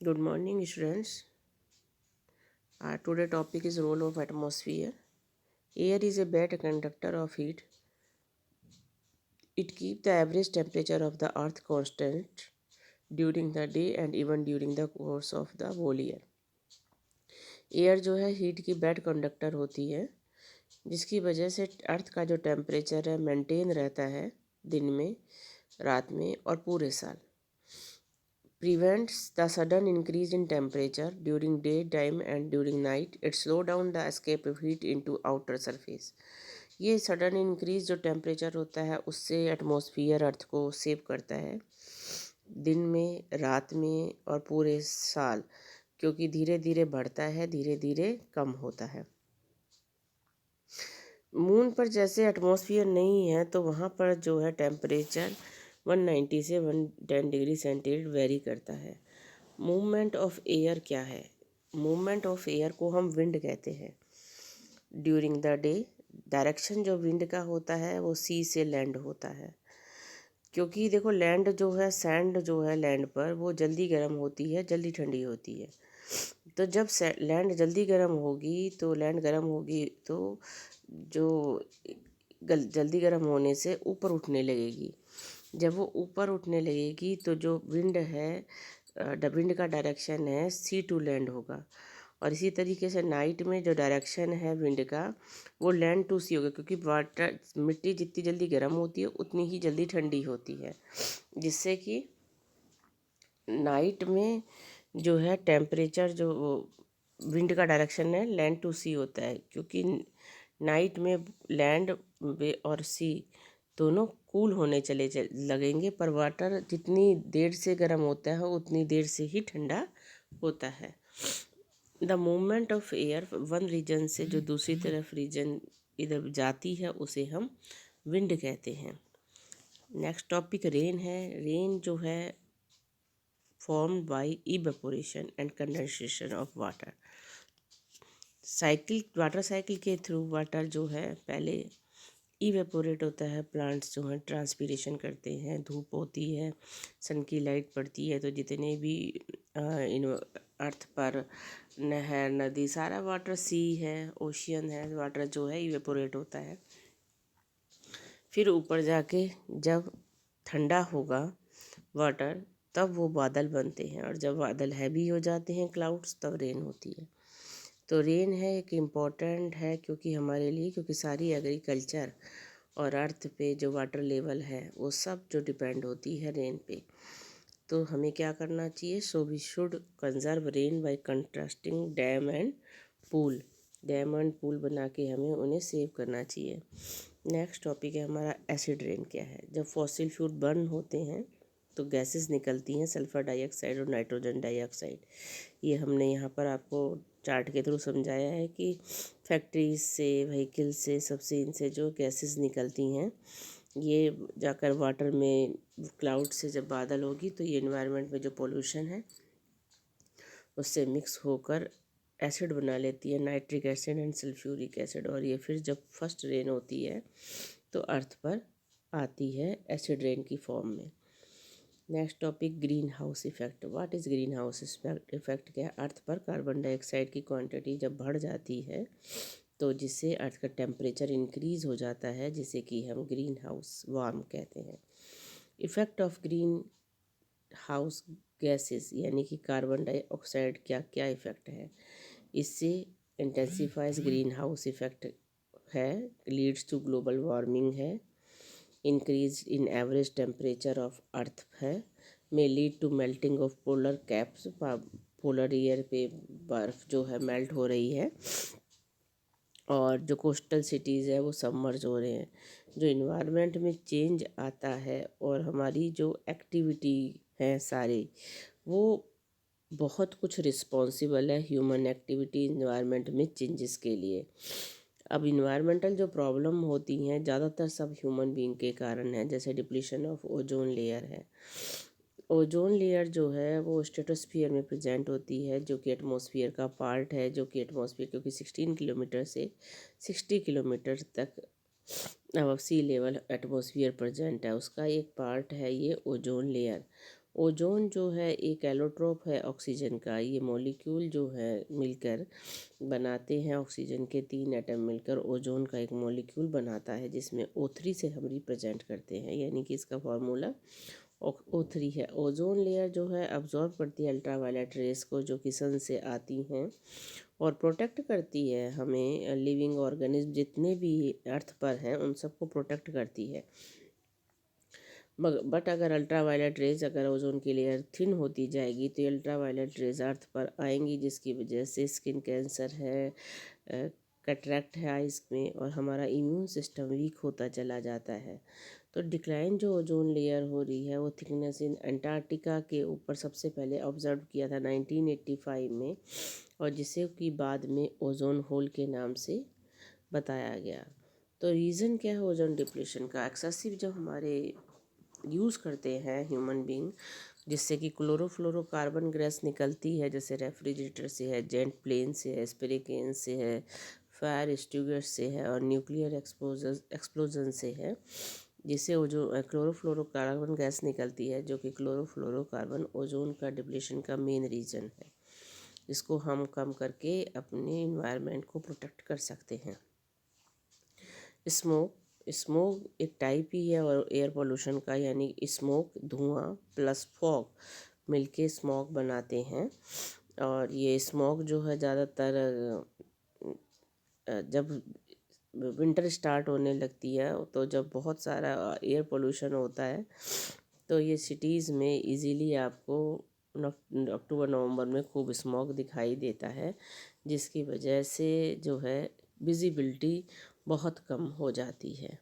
Good morning, students. Our today topic is role of atmosphere. Air is a bad conductor of heat. It keeps the average temperature of the earth constant during the day and even during the course of the whole year. Air जो है heat की bad conductor होती है, जिसकी वजह से अर्थ का जो टेम्परेचर है मेंटेन रहता है दिन में, रात में और पूरे साल. Prevents the sudden increase in temperature during daytime and during night. It slow down the escape of heat into outer surface. ये सडन इंक्रीज जो टेम्परेचर होता है उससे एटमॉस्फेयर अर्थ को सेव करता है दिन में, रात में और पूरे साल, क्योंकि धीरे धीरे बढ़ता है, धीरे धीरे कम होता है. मून पर जैसे एटमॉस्फेयर नहीं है तो वहाँ पर जो है टेम्परेचर 190 से 110 डिग्री सेंटीग्रेड वेरी करता है. मूवमेंट ऑफ एयर क्या है? मूवमेंट ऑफ एयर को हम विंड कहते हैं. ड्यूरिंग द डे डायरेक्शन जो विंड का होता है वो सी से लैंड होता है, क्योंकि देखो लैंड जो है, सैंड जो है लैंड पर वो जल्दी गर्म होती है, जल्दी ठंडी होती है. तो जब लैंड जल्दी गर्म होगी तो जो जल्दी गर्म होने से ऊपर उठने लगेगी. जब वो ऊपर उठने लगेगी तो जो विंड है, विंड का डायरेक्शन है सी टू लैंड होगा. और इसी तरीके से नाइट में जो डायरेक्शन है विंड का वो लैंड टू सी होगा, क्योंकि वाटर मिट्टी जितनी जल्दी गर्म होती है उतनी ही जल्दी ठंडी होती है, जिससे कि नाइट में जो है टेम्परेचर जो विंड का डायरेक्शन है लैंड टू सी होता है, क्योंकि नाइट में लैंड और सी दोनों कूल होने लगेंगे, पर वाटर जितनी देर से गर्म होता है उतनी देर से ही ठंडा होता है. The movement of air one region से जो दूसरी तरफ रीजन इधर जाती है उसे हम विंड कहते हैं. नेक्स्ट टॉपिक रेन है. रेन जो है formed by evaporation and condensation of water. Water cycle के थ्रू वाटर जो है पहले इवेपोरेट होता है. प्लांट्स जो हैं ट्रांसपीरेशन करते हैं, धूप होती है, सन की लाइट पड़ती है, तो जितने भी इन अर्थ पर नहर, नदी, सारा वाटर, सी है, ओशियन है, वाटर जो है इवेपोरेट होता है. फिर ऊपर जाके जब ठंडा होगा वाटर तब वो बादल बनते हैं, और जब बादल हैवी हो जाते हैं क्लाउड्स तब रेन होती है. तो रेन है एक इम्पॉर्टेंट है क्योंकि हमारे लिए, क्योंकि सारी एग्रीकल्चर और अर्थ पे जो वाटर लेवल है वो सब जो डिपेंड होती है रेन पे. तो हमें क्या करना चाहिए? So we should conserve rain by contrasting dam and pool बना के हमें उन्हें सेव करना चाहिए. नेक्स्ट टॉपिक है हमारा एसिड रेन क्या है. जब फॉसिल फ्यूल बर्न होते हैं तो गैसेस निकलती हैं, सल्फ़र डाइऑक्साइड और नाइट्रोजन डाइऑक्साइड. ये हमने यहाँ पर आपको चार्ट के थ्रू समझाया है कि फैक्ट्रीज से, व्हीकल से, सबसे इनसे जो गैसेस निकलती हैं ये जाकर वाटर में, क्लाउड से जब बादल होगी तो ये एनवायरनमेंट में जो पोल्यूशन है उससे मिक्स होकर एसिड बना लेती है, nitric acid and sulphuric acid. और ये फिर जब फर्स्ट रेन होती है तो अर्थ पर आती है एसिड रेन की फॉर्म में. Next topic green house effect. What is green house effect क्या है? अर्थ पर कार्बन डाइऑक्साइड की क्वांटिटी जब बढ़ जाती है तो जिससे अर्थ का टेम्परेचर इंक्रीज़ हो जाता है, जिसे कि हम ग्रीन हाउस वार्म कहते हैं. Effect of green house gases यानी कि कार्बन डाइऑक्साइड क्या क्या इफ़ेक्ट है? इससे इंटेंसिफाइज ग्रीन हाउस इफ़ेक्ट है, लीड्स टू ग्लोबल वार्मिंग है, increase in average temperature of earth है, may lead to melting of polar caps. Polar ईयर पे बर्फ़ जो है मेल्ट हो रही है, और जो कोस्टल सिटीज़ है वो सबमर्ज हो रहे हैं. जो इन्वायरमेंट में चेंज आता है और हमारी जो एक्टिविटी है सारे, वो बहुत कुछ रिस्पॉन्सिबल है ह्यूमन एक्टिविटी इन्वायरमेंट में चेंजेस के लिए. अब इन्वायरमेंटल जो प्रॉब्लम होती हैं ज़्यादातर सब ह्यूमन बीइंग के कारण है. जैसे डिप्लीशन ऑफ ओजोन लेयर है. ओजोन लेयर जो है वो स्ट्रेटोस्फियर में प्रेजेंट होती है, जो कि एटमॉस्फेयर का पार्ट है, जो कि एटमॉस्फेयर, क्योंकि 16 किलोमीटर से 60 किलोमीटर तक अब सी लेवल एटमॉस्फेयर प्रेजेंट है, उसका एक पार्ट है ये ओजोन लेयर. ओजोन जो है एक एलोट्रोप है ऑक्सीजन का। ये मॉलिक्यूल जो है मिलकर बनाते हैं, ऑक्सीजन के 3 एटम मिलकर ओजोन का एक मॉलिक्यूल बनाता है, जिसमें O3 से हम रिप्रेजेंट करते हैं, यानी कि इसका फार्मूला O3 है। ओजोन लेयर जो है अब्जॉर्ब करती है अल्ट्रावायलेट रेस को, जो कि सन से आती हैं, और प्रोटेक्ट करती है हमें, लिविंग ऑर्गेनिज्म जितने भी अर्थ पर हैं उन सबको प्रोटेक्ट करती है। बट अगर अल्ट्रावायलेट रेज, अगर ओजोन की लेयर थिन होती जाएगी तो अल्ट्रावायलेट रेज अर्थ पर आएंगी, जिसकी वजह से स्किन कैंसर है, कैटरेक्ट है आइज़ में, और हमारा इम्यून सिस्टम वीक होता चला जाता है। तो डिक्लाइन जो ओजोन लेयर हो रही है वो थिकनेस इन अंटार्कटिका के ऊपर सबसे पहले ऑब्जर्व किया था 1985 में, और जिसे कि बाद में ओजोन होल के नाम से बताया गया। तो रीज़न क्या है ओजोन डिप्लीशन का? एक्सेसिव जब हमारे यूज़ करते हैं ह्यूमन बींग, जिससे कि क्लोरोफ्लोरोकार्बन गैस निकलती है, जैसे रेफ्रिजरेटर से है, जेट प्लेन से है, स्प्रे से है, फायर एक्सटिंग्विशर से है, और न्यूक्लियर एक्सप्लोजन से है, जिससे जो क्लोरोफ्लोरोकार्बन गैस निकलती है, जो कि क्लोरोफ्लोरोकार्बन ओजोन का डिप्लीशन का मेन रीज़न है। इसको हम कम करके अपने इन्वायरमेंट को प्रोटेक्ट कर सकते हैं। स्मोक एक टाइप ही है और एयर पोल्यूशन का, यानी स्मोक धुआं प्लस फॉग मिलके स्मॉग बनाते हैं। और ये स्मॉग जो है ज़्यादातर जब विंटर स्टार्ट होने लगती है, तो जब बहुत सारा एयर पोल्यूशन होता है, तो ये सिटीज़ में इजीली आपको अक्टूबर नवंबर में खूब स्मॉग दिखाई देता है, जिसकी वजह से जो है विजिबिलिटी बहुत कम हो जाती है।